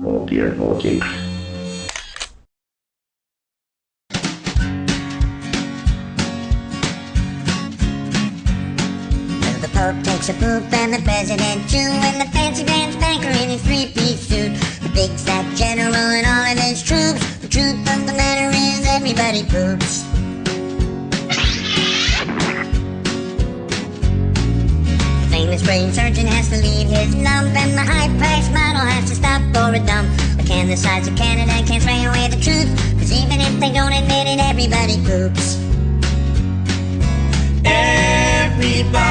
Oh dear, oh dear. The Pope takes a poop and the President too, and the fancy pants banker in his three-piece suit, the big fat general and all of his troops. The truth of the matter is everybody poops. The famous brain surgeon has to leave his lump, and the high-priced model has to stop for a dump. But can the sides of Canada can't spray away the truth, 'cause even if they don't admit it, everybody poops. Everybody